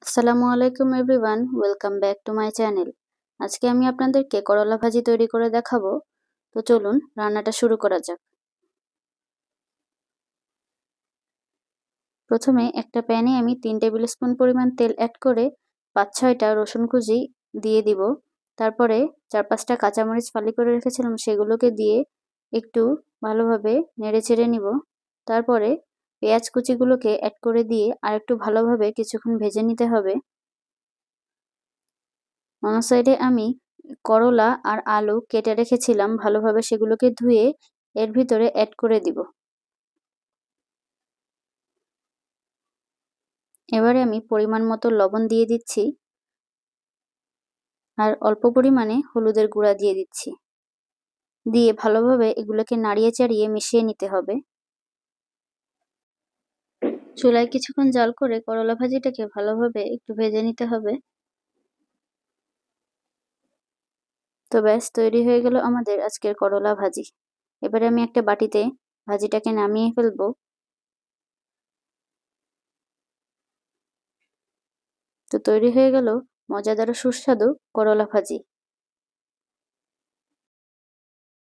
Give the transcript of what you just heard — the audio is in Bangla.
আসসালামু আলাইকুম everyone, welcome back to my channel. আজকে আমি আপনাদেরকে করলা ভাজি তৈরি করে দেখাবো। তো চলুন রান্নাটা শুরু করা যাক। প্রথমে একটা প্যানে আমি 3 টেবিল স্পুন পরিমাণ তেল অ্যাড করে 5-6টা রসুন কুচি দিয়ে দিব। তারপরে 4-5টা কাঁচামরিচ ফালি করে রেখেছিলাম, সেগুলোকে দিয়ে একটু ভালোভাবে নেড়েচেড়ে নিব। তারপরে পেঁয়াজ কুচিগুলোকে অ্যাড করে দিয়ে আরেকটু ভালোভাবে কিছুক্ষণ ভেজে নিতে হবে। অন্য সাইডে আমি করলা আর আলু কেটে রেখেছিলাম, ভালোভাবে সেগুলোকে ধুয়ে এর ভিতরে অ্যাড করে দিব। এবারে আমি পরিমাণ মতো লবণ দিয়ে দিচ্ছি আর অল্প পরিমাণে হলুদের গুঁড়া দিয়ে দিচ্ছি। দিয়ে ভালোভাবে এগুলোকে নাড়িয়ে চাড়িয়ে মিশিয়ে নিতে হবে। চুলায় কিছুক্ষণ জাল করে করলা ভাজিটাকে ভালোভাবে একটু ভেজে নিতে হবে। তো ব্যাস, তৈরি হয়ে গেল আমাদের আজকের করলা ভাজি। এবারে আমি একটা বাটিতে ভাজিটাকে নামিয়ে ফেলবো। তো তৈরি হয়ে গেল মজাদার ও সুস্বাদু করলা ভাজি।